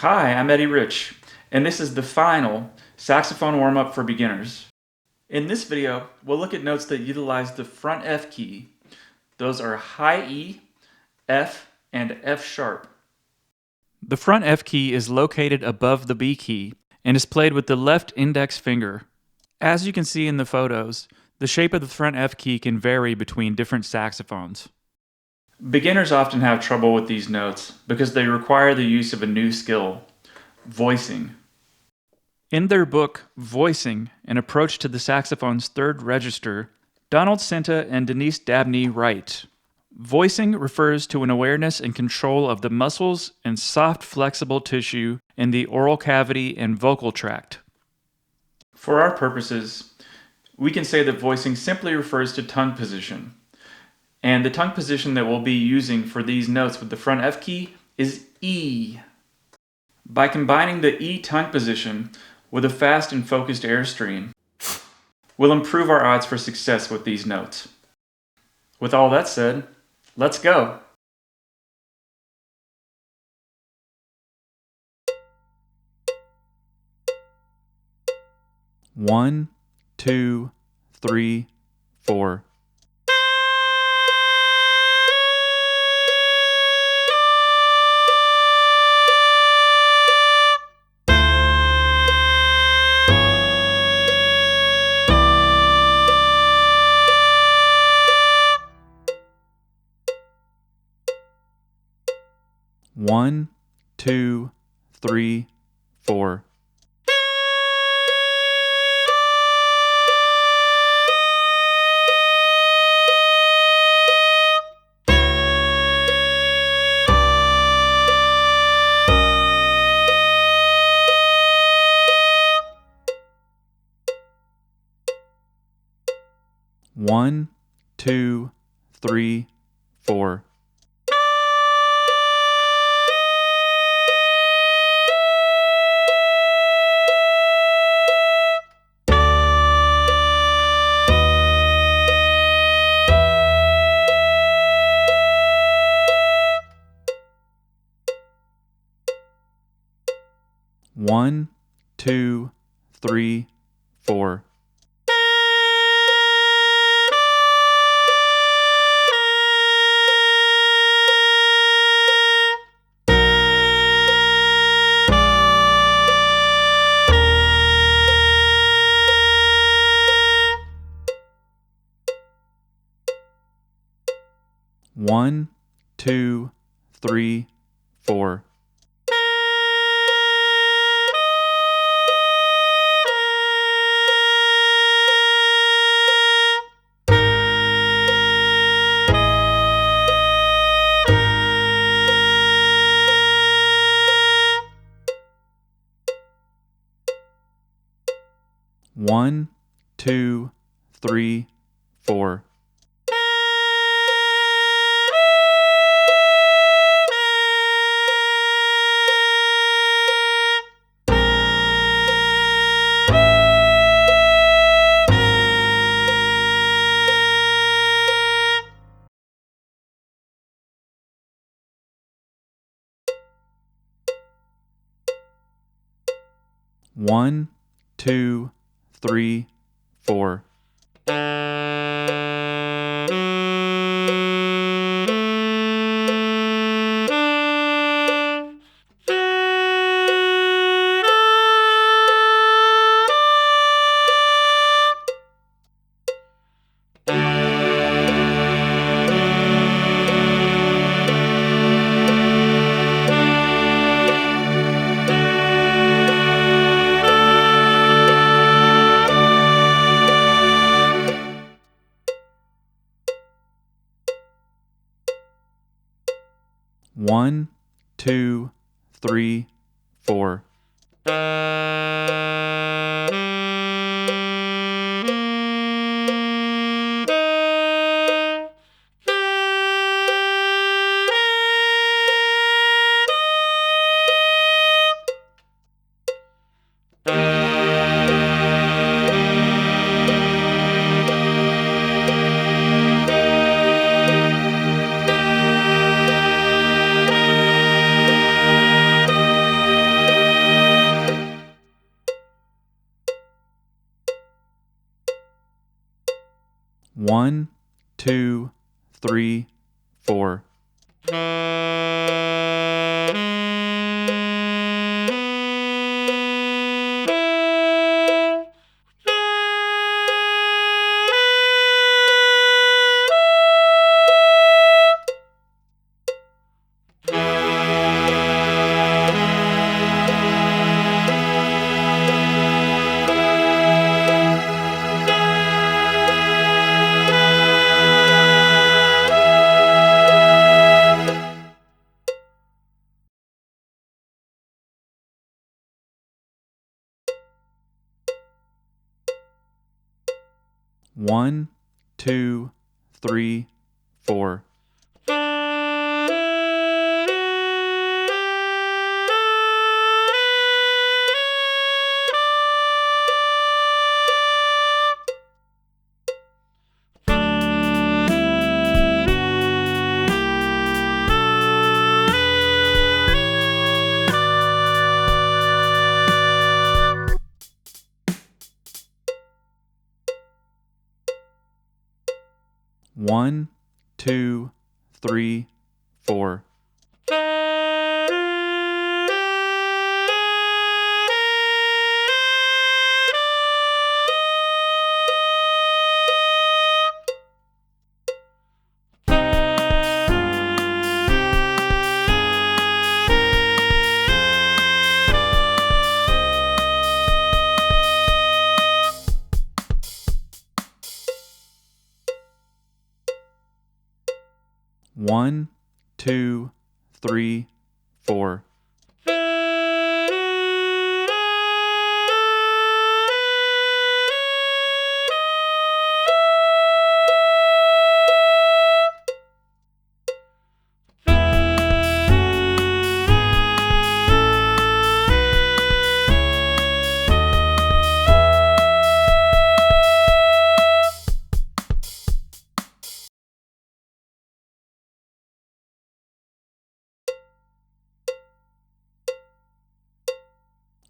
Hi, I'm Eddie Rich, and this is the final saxophone warm-up for beginners. In this video, we'll look at notes that utilize the front F key. Those are high E, F, and F sharp. The front F key is located above the B key and is played with the left index finger. As you can see in the photos, the shape of the front F key can vary between different saxophones. Beginners often have trouble with these notes because they require the use of a new skill, voicing. In their book, Voicing, An Approach to the Saxophone's Third Register, Donald Sinta and Denise Dabney write, "Voicing refers to an awareness and control of the muscles and soft, flexible tissue in the oral cavity and vocal tract." For our purposes, we can say that voicing simply refers to tongue position. And the tongue position that we'll be using for these notes with the front F key is E. By combining the E tongue position with a fast and focused airstream, we'll improve our odds for success with these notes. With all that said, let's go! One, two, three, four. One, two, three, four. One, two, three, four. One, two, three, four. One, two, three, four. One, two, three, four. One, two, three, four. One, two, three, four. 1, 2, 3, 4. One, 2, 3, 4. One, 2, 3, 4. One, 2, 3, 4.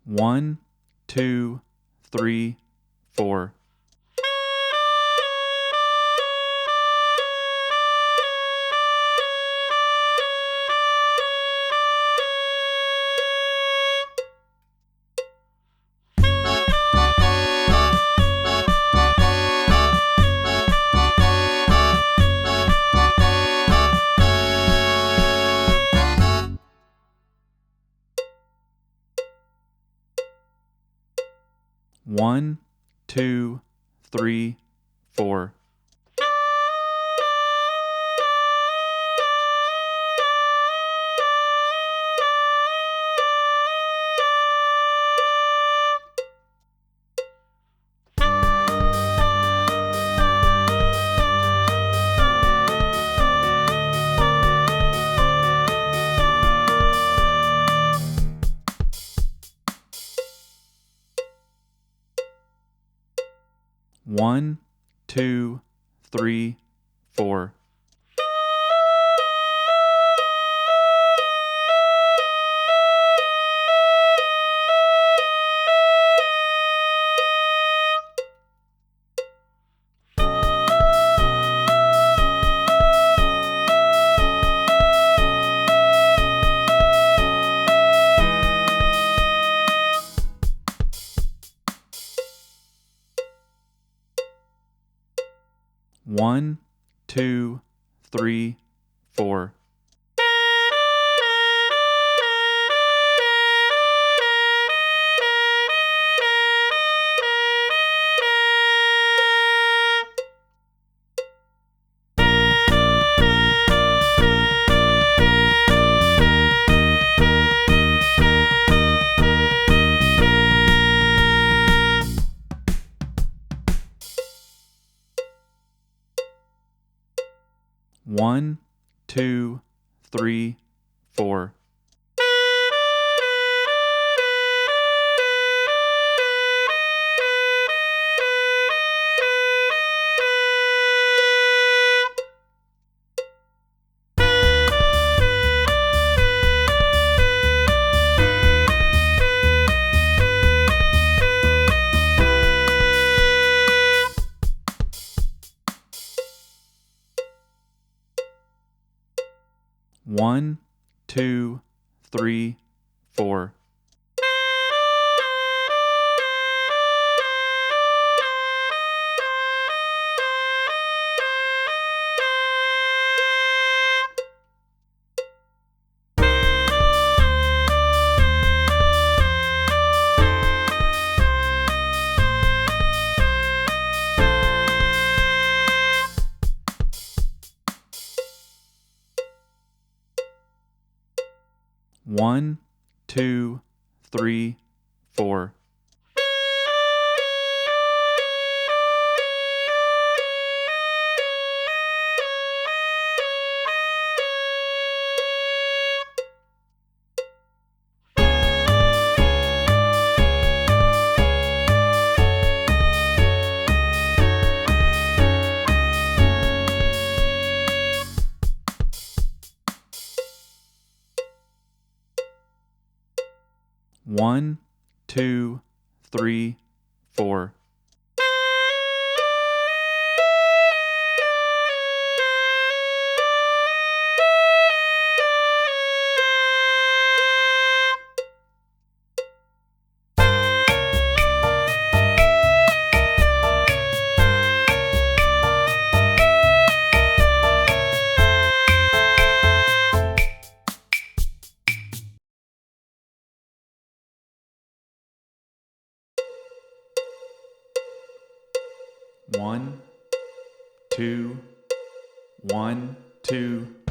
One, 2, 3, 4. One, 2, 3, 4. One, 2, 3, 4. One, 2, 3, 4. One, 2, 3, 4. 1, 2, 3, 4. One, 2, 3, 4. One, 2, 3, 4. One, 2, 1, 2,